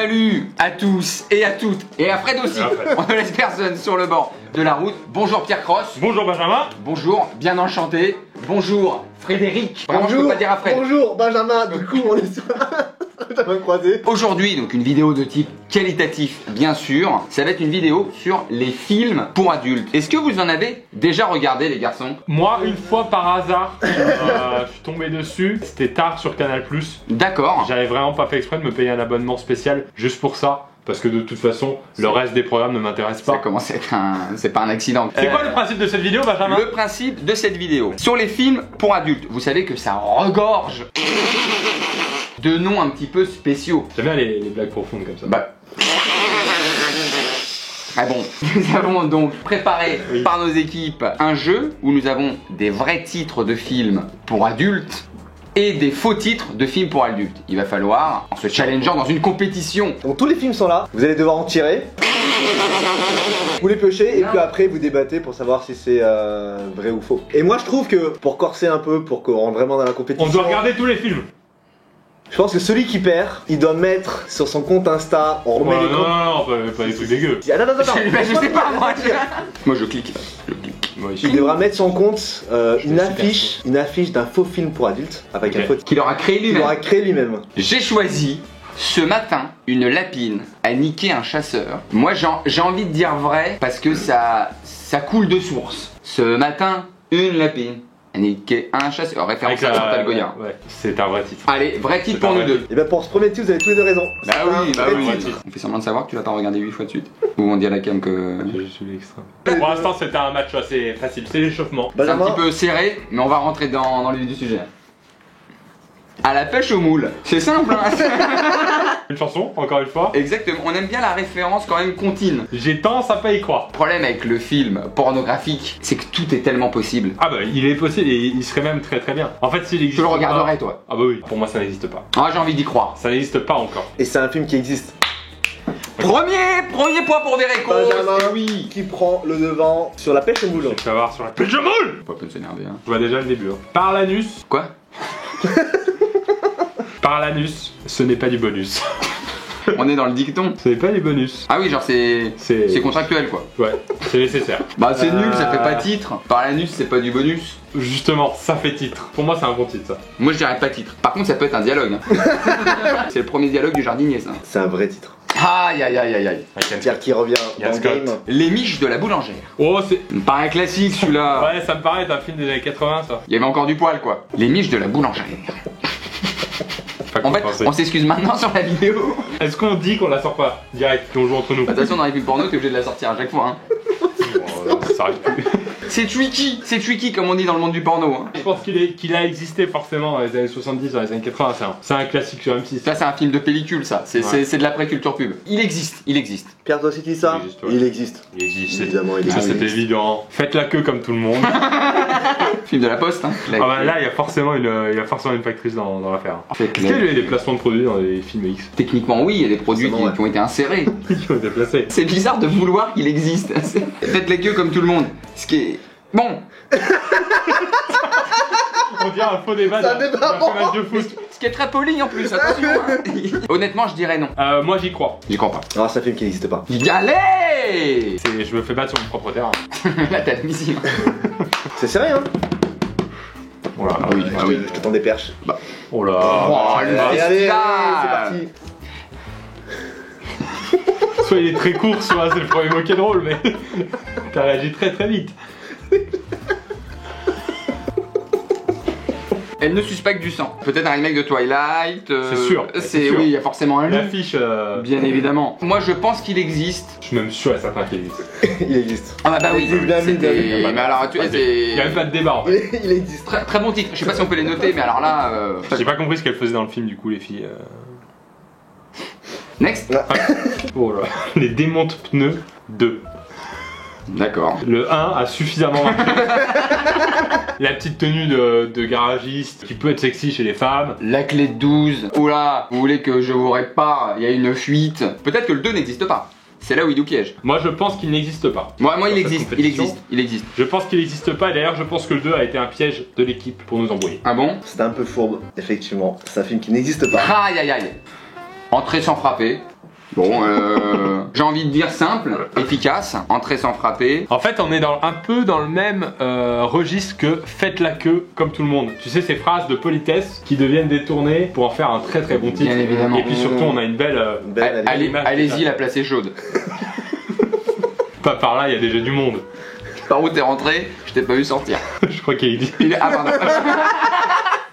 Salut à tous et à toutes, et à Fred aussi. On ne laisse personne sur le bord de la route. Bonjour Pierre Cross. Bonjour Benjamin. Bonjour, bien enchanté. Bonjour Frédéric. Vraiment, je peux pas dire à Fred. Bonjour Benjamin, du coup on est sur Benjamin croisé. Aujourd'hui, donc une vidéo de type qualitatif, bien sûr. Ça va être une vidéo sur les films pour adultes. Est-ce que vous en avez déjà regardé, les garçons? Moi, une fois par hasard, je suis tombé dessus. C'était tard sur Canal+. D'accord. J'avais vraiment pas fait exprès de me payer un abonnement spécial juste pour ça. Parce que de toute façon, le reste des programmes ne m'intéresse Ça pas. commence à être c'est pas un accident. C'est quoi le principe de cette vidéo, Benjamin? Le principe de cette vidéo sur les films pour adultes, vous savez que ça regorge de noms un petit peu spéciaux. J'aime bien les blagues profondes comme ça. Bah. Ah bon, nous avons donc préparé par nos équipes un jeu où nous avons des vrais titres de films pour adultes et des faux titres de films pour adultes. Il va falloir, en se challengeant dans une compétition. Donc tous les films sont là, vous allez devoir en tirer. Vous les piochez et puis après vous débattez pour savoir si c'est vrai ou faux. Et moi je trouve que pour corser un peu, pour qu'on rentre vraiment dans la compétition, On doit regarder tous les films. je pense que celui qui perd, il doit mettre sur son compte Insta, on remet les comptes. Non, pas des trucs dégueux. Ah, non, non, non, non. Je sais pas moi. Moi je clique. Moi, Il devra mettre sur son compte une affiche d'un faux film pour adultes avec un faux titre Qu'il aura créé qu'il lui-même. aura créé lui-même. J'ai choisi ce matin une lapine a niqué un chasseur. Moi j'ai envie de dire vrai parce que ça coule de source. Ce matin, une lapine a niqué un chasseur. Référence à Chantal Goya. Ouais, c'est un vrai titre. Allez, vrai titre C'est pour un nous vrai deux. Et bien pour ce premier titre, vous avez tous les deux raison. Bah oui, C'est un vrai oui. titre. On fait semblant de savoir que tu vas t'en regarder 8 fois de suite. Ou on dit à la cam que... J'ai juste lu l'extra. Pour l'instant, c'était un match assez facile. C'est l'échauffement. C'est un Benjamin, petit peu serré, mais on va rentrer dans le vif du sujet. À la pêche au moule. C'est simple, hein. Une chanson, encore une fois. Exactement, on aime bien la référence quand même contine. J'ai tendance à pas y croire. Le problème avec le film pornographique, c'est que tout est tellement possible. Ah bah il est possible et il serait même très très bien. En fait s'il existe Tu le pas- regarderais, toi? Ah bah oui, pour moi ça n'existe pas. Ah, j'ai envie d'y croire. Ça n'existe pas encore. et c'est un film qui existe. Premier point pour Dereko. Benjamin, Oui. qui prend le devant sur la pêche au moule. Tu vas voir sur la pêche de moule. Pas peine de s'énerver, hein. Je vois déjà le début. Hein. Par l'anus. Quoi? Par l'anus, ce n'est pas du bonus. On est dans le dicton. Ce n'est pas du bonus. Ah oui, genre c'est contractuel quoi. Ouais, c'est nécessaire. Bah c'est nul, ça fait pas titre. Par l'anus, c'est pas du bonus. Justement, ça fait titre. Pour moi c'est un bon titre ça. Moi je dirais pas titre. Par contre, ça peut être un dialogue. Hein. C'est le premier dialogue du jardinier, ça. C'est un vrai titre. Aïe aïe aïe aïe aïe. Pierre qui revient Yann dans le Scott. game. Les miches de la boulangère. Oh c'est... Me paraît un classique celui-là. Ouais ça me paraît être un film des années 80 ça. Il y avait encore du poil quoi. Les miches de la boulangère. En fait, on s'excuse maintenant sur la vidéo. Est-ce qu'on dit qu'on la sort pas direct, qu'on joue entre nous? Attention, dans les films porno, t'es obligé de la sortir à chaque fois. Hein. Oh, ça arrive plus. C'est tricky comme on dit dans le monde du porno. Hein. Je pense qu'il a existé forcément dans les années 70, dans les années 80, c'est un classique sur M6. Ça, c'est un film de pellicule, ça. C'est de l'après-culture pub. Il existe. Pierre, toi aussi tu dis ça? Il existe, ouais. Il existe. Il existe. Évidemment, il Ça existe. c'est évident. Faites la queue comme tout le monde. Film de la Poste. Hein. Ah bah là il y a forcément une factrice dans l'affaire. C'est Est-ce qu'il y a eu des placements de produits dans les films X Techniquement, oui, il y a des produits Forcément, qui ont été insérés. qui ont été placés? C'est bizarre de vouloir qu'il existe. Faites la queue comme tout le monde. Ce qui est. Bon, On dirait un faux débat C'est un d'un débat, d'un match de foot. ce qui est très poli en plus, attention. Hein. Honnêtement, je dirais non. Moi j'y crois. J'y crois pas. Non, c'est un film qui n'existe pas. Allez. Je me fais battre sur mon propre terrain. La tête missile. C'est sérieux, hein? Voilà. Ah oui, ah oui. Je te tends des perches. Oh là. Oh, le Allez, allez, festival. c'est parti. Soit il est très court, soit c'est le premier mot qui est drôle, mais t'as réagi très très vite. Elle ne suce pas que du sang. Peut-être un remake de Twilight. C'est sûr, C'est c'est sûr. oui, il y a forcément un loup. L'affiche, Bien évidemment. Moi, je pense qu'il existe. je suis même sûr et certain qu'il existe. Il existe. Ah bah oui. Il existe, bien vu, bien vu. C'était- Mais alors, tu vois, Il y a même c'est pas de débat en fait. Il existe. très, très bon titre. Je sais pas si on peut les noter, mais alors là. J'ai pas compris ce qu'elle faisait dans le film du coup les filles. Next. Oh là. Les démonte pneus 2. D'accord. Le 1 a suffisamment marqué. La petite tenue de garagiste qui peut être sexy chez les femmes. La clé de 12. Oula, vous voulez que je vous répare? Il y a une fuite. Peut-être que le 2 n'existe pas. C'est là où il nous piège. Moi je pense qu'il n'existe pas. Moi Dans il cette existe, il compétition. existe, il existe. Je pense qu'il n'existe pas et d'ailleurs je pense que le 2 a été un piège de l'équipe pour nous embrouiller. Ah bon? C'était un peu fourbe, effectivement. C'est un film qui n'existe pas. Aïe aïe aïe. Entrer sans frapper. Bon, j'ai envie de dire simple, efficace, entrer sans frapper. En fait, on est un peu dans le même registre que faites la queue comme tout le monde. Tu sais, ces phrases de politesse qui deviennent détournées pour en faire un très très bon titre. Bien évidemment. Et puis surtout, on a une belle. Allez-y, la place est chaude. Pas par là, il y a déjà du monde. Par où t'es rentré? Je t'ai pas vu sortir. Je crois qu'il existe. Ah, pardon.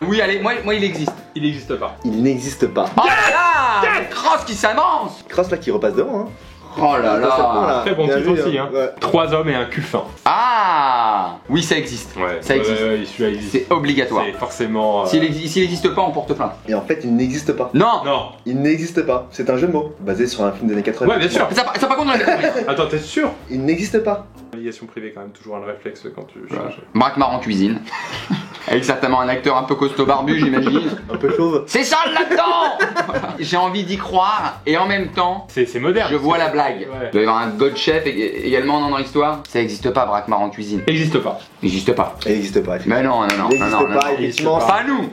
Oui, allez, moi il existe. Il n'existe pas. Il n'existe pas. Oh là là, Cross qui s'avance. Cross là qui repasse devant, hein. Oh là Dans ce point, là. là. Très bon Bien titre vu, aussi, hein. Ouais. 3 hommes et un cul fin. Ah oui, ça existe. Ouais, Ça existe. celui-là existe. C'est obligatoire. C'est forcément. S'il n'existe pas, on porte plainte. Et en fait, il n'existe pas. Non. Non. Il n'existe pas. C'est un jeu de mots basé sur un film des années 80. Ouais, bien sûr. Ça par contre, on l'a compris. Attends, t'es sûr? Il n'existe pas. Navigation privée, quand même, toujours un réflexe quand tu cherches. Braquemar en cuisine. Avec certainement un acteur un peu costaud barbu, j'imagine. Un peu chauve. C'est ça là-dedans. J'ai envie d'y croire et en même temps, C'est moderne. je vois la blague. Ouais. Il doit y avoir un God Chef également dans l'histoire. Ça n'existe pas, Braquemar en cuisine. N'existe pas. N'existe pas. Il n'existe pas. Mais non, Il n'existe pas, effectivement. pas. Pas nous.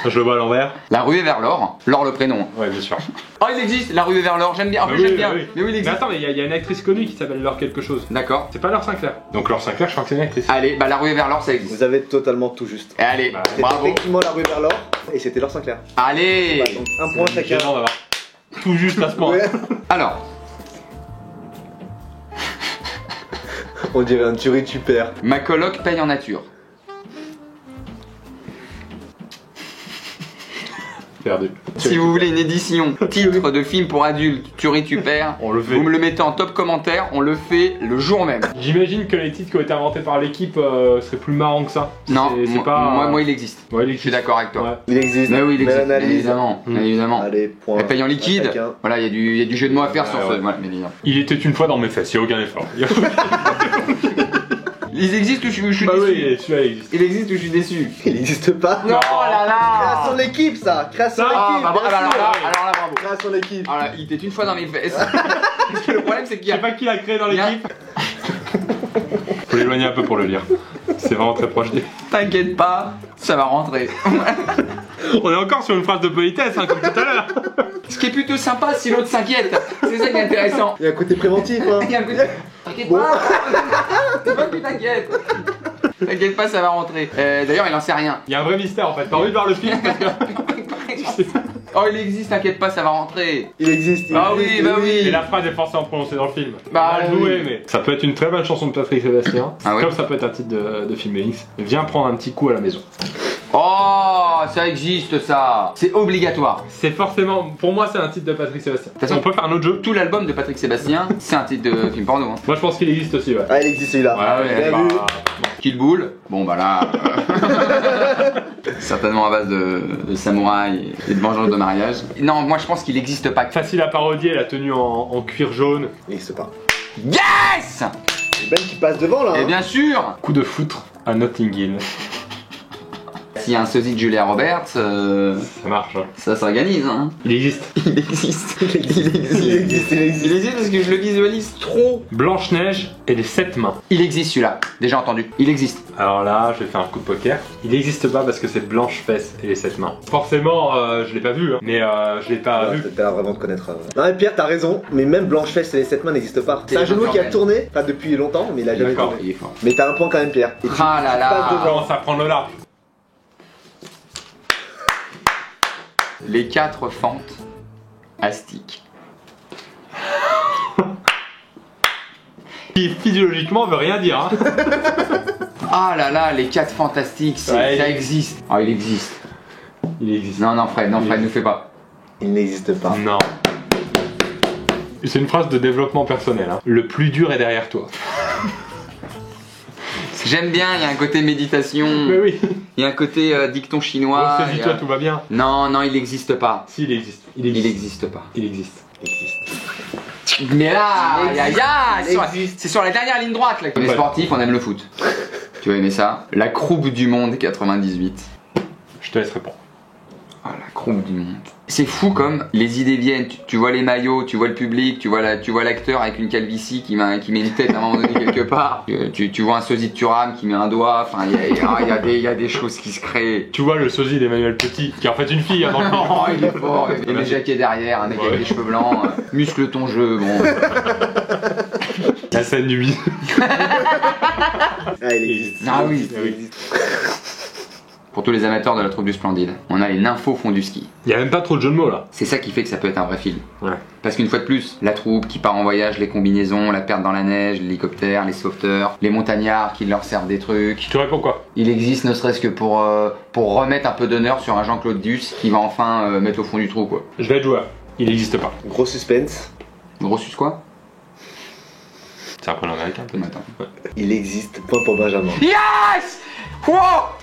Je le vois à l'envers. La ruée vers l'or. L'or le prénom. Ouais, bien sûr. Oh, il existe, la ruée vers l'or. J'aime bien. En plus, j'aime bien. Mais oui, il Mais existe. attends, mais il y a une actrice connue qui s'appelle Laure quelque chose. D'accord. C'est pas Laure Sinclair. Donc Laure Sinclair, je crois que c'est une actrice. Allez, bah la ruée vers l'or, ça existe. Vous avez totalement tout juste. Et allez, Bah, C'était bravo. effectivement la rue vers l'or et c'était Laure Sinclair. Allez. Bah, donc, un point C'est chacun. gênant d'avoir tout juste à ce point. Ouais. Alors, On dirait un tuerie tu perds. ma coloc paye en nature. Perdu. Si vous voulez une édition titre de film pour adultes, Tuerie tu perds, On le fait. vous me le mettez en top commentaire, on le fait le jour même. J'imagine que les titres qui ont été inventés par l'équipe seraient plus marrants que ça. Non, C'est moi, pas. moi il existe. Ouais, il Je suis d'accord avec toi. Ouais. Il existe. Mais oui, il Belle existe, bien analyse. évidemment. Bien évidemment. Allez, point. Elle paye en liquide. à chacun. Voilà, il y a du jeu de mots à faire Ouais, sur ouais. ce. Voilà, mais évidemment. Il était une fois dans mes fesses, il n'y a aucun effort. Ils existent ou je suis Bah déçu? oui, celui-là existe. Il existe ou je suis déçu? Il n'existe pas. Non, oh là Création là. d'équipe, ça. Création d'équipe. Ah, bah, bien alors sûr. là, bravo. Création d'équipe. Alors là, il était une fois dans mes fesses. Parce que le problème, c'est qu'il y Je a sais pas qui l'a créé dans Il y a- l'équipe. Faut l'éloigner un peu pour le lire. C'est vraiment très proche des. T'inquiète pas, ça va rentrer. On est encore sur une phrase de politesse, hein, comme tout à l'heure. Ce qui est plutôt sympa si l'autre s'inquiète. C'est ça qui est intéressant. Il y a un côté préventif, hein. Il y a un côté- T'inquiète pas. C'est pas que tu t'inquiètes. T'inquiète pas, ça va rentrer. D'ailleurs, il en sait rien. Il y a un vrai mystère en fait. T'as envie de voir le film parce que. Oh, il existe, t'inquiète pas, ça va rentrer. Il existe. il Ah oui, existe, bah oui. Et la phrase est forcément prononcée dans le film. Bah, Mal oui. joué, mais. Ça peut être une très bonne chanson de Patrick Sébastien. Ah ouais. Comme ça peut être un titre de film X. Viens prendre un petit coup à la maison. Oh, ça existe, ça. C'est obligatoire. C'est forcément. Pour moi, c'est un titre de Patrick Sébastien. toute façon- On peut faire un autre jeu. Tout l'album de Patrick Sébastien, c'est un titre de film porno. Hein. Moi, je pense qu'il existe aussi, ouais. Ah, il existe celui-là. ouais, Bien vu. Kill Bull, bon bah là. Certainement à base de samouraï et de vengeance de mariage. Non, moi je pense qu'il n'existe pas. Facile à parodier, la tenue en cuir jaune. Il n'existe pas. Yes. C'est Ben qui passe devant là. Et hein. bien sûr. Coup de foutre à Notting Hill. S'il y a un sosie de Julia Roberts, Ça marche, hein. ça s'organise. Hein. Il existe. Il existe. Il existe. Il existe. Il existe parce que je le visualise trop. Blanche-Neige et les 7 mains. Il existe celui-là. Déjà entendu. Il existe. Alors là, je vais faire un coup de poker. Il n'existe pas parce que c'est Blanche-Fesse et les 7 mains. Forcément, je l'ai pas vu, hein. Mais je l'ai pas vu. T'as l'air vraiment de connaître. Non mais Pierre, t'as raison, mais même Blanche-Fesse et les 7 mains n'existent pas. C'est un jeu de mots qui a tourné, pas depuis longtemps, mais il a jamais D'accord. tourné. Il est fort. Mais t'as un point quand même Pierre. Et tu Ah là passes là. devant. Commence à prendre le large. Les 4 fentes astiques. Qui physiologiquement veut rien dire, hein. Ah là là, les 4 fantastiques, Ouais, ça il- existe. Ah, il existe. Il existe. Non, Fred, ne fais pas. Il n'existe pas. Non. C'est une phrase de développement personnel, hein. Le plus dur est derrière toi. J'aime bien, il y a un côté méditation, Mais oui. il y a un côté dicton chinois. il y Saisis-toi, a- tout va bien. Non, il n'existe pas. Si, il existe. Il n'existe pas. Il existe. Mais là, Il aïe, aïe, aïe, Il existe. c'est sur la dernière ligne droite là. On est Ouais. sportif, on aime le foot. Tu vas aimer ça. La Coupe du Monde 98. Je te laisse répondre. Ah, la Coupe du monde. C'est fou comme les idées viennent. Tu vois les maillots, tu vois le public, tu vois l'acteur avec une calvitie qui met une tête à un moment donné quelque part. Tu vois un sosie de Thuram qui met un doigt. Enfin, il y a des choses qui se créent. Tu vois le sosie d'Emmanuel Petit, qui est en fait une fille. Hein, dans le Oh, il est fort. Il y a des jaquets derrière, un mec avec des cheveux blancs. Muscle ton jeu, bon. La scène du bisou. Ah, il existe. Ah oui. Il existe. Pour tous les amateurs de la troupe du Splendide, on a les nymphos font du ski. Il y a même pas trop de jeux de mots là. C'est ça qui fait que ça peut être un vrai film. Ouais. Parce qu'une fois de plus, la troupe qui part en voyage, les combinaisons, la perte dans la neige, l'hélicoptère, les sauveteurs, les montagnards qui leur servent des trucs. Tu réponds quoi? Il existe ne serait-ce que pour remettre un peu d'honneur sur un Jean-Claude Duss qui va enfin mettre au fond du trou quoi. Je vais être joueur. Il n'existe pas. Gros suspense. Gros sus quoi? C'est un prénom américain peut-être. Attends. Ouais. Il existe. Point pour Benjamin. Yes! Wow!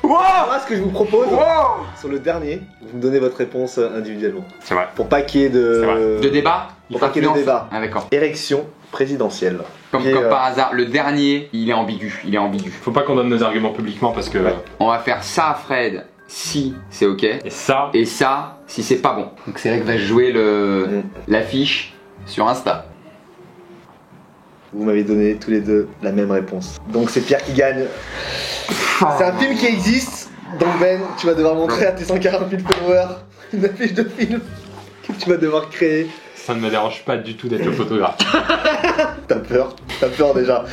Wow! Moi, ce que je vous propose, Wow! sur le dernier, vous me donnez votre réponse individuellement. C'est vrai. Pour pas qu'il y ait C'est vrai. De débat? Pour pas qu'il y ait de débat. Ah d'accord. Érection présidentielle. Comme, Et, comme par hasard, le dernier, il est ambigu. Il est ambigu. Faut pas qu'on donne nos arguments publiquement parce que. Ouais. On va faire ça, Fred, si c'est ok. Et ça. Et ça, si c'est pas bon. Donc c'est vrai que va jouer l'affiche sur Insta. Vous m'avez donné tous les deux la même réponse. Donc c'est Pierre qui gagne. C'est un film qui existe. Donc Ben, tu vas devoir montrer à tes 140 000 followers une affiche de film que tu vas devoir créer. Ça ne me dérange pas du tout d'être le photographe. T'as peur déjà.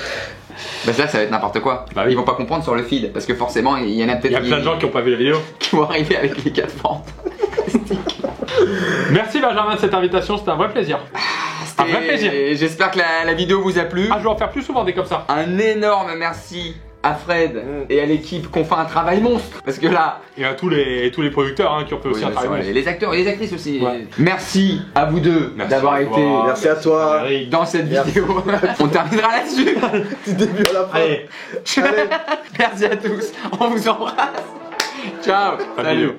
Bah ça va être n'importe quoi. Bah oui. Ils vont pas comprendre sur le feed parce que forcément il y en a Il peut-être y a plein de gens qui ont pas vu la vidéo. qui vont arriver avec les 4 fentes. Merci Benjamin de cette invitation, c'était un vrai plaisir. Un vrai plaisir. Et j'espère que la vidéo vous a plu. Ah, je vais en faire plus souvent des comme ça. Un énorme merci à Fred et à l'équipe qui ont fait un travail monstre. Parce que là, Et à tous les producteurs hein, qui ont fait aussi oui, un bien sûr, travail. les acteurs et les actrices aussi. Ouais. Merci à vous deux Merci d'avoir à été toi. Merci à toi. Frédéric. dans cette Merci. vidéo. On terminera là-dessus. Du début à la fin. Allez, Allez. Merci à tous. On vous embrasse. Ciao. Salut. Salut.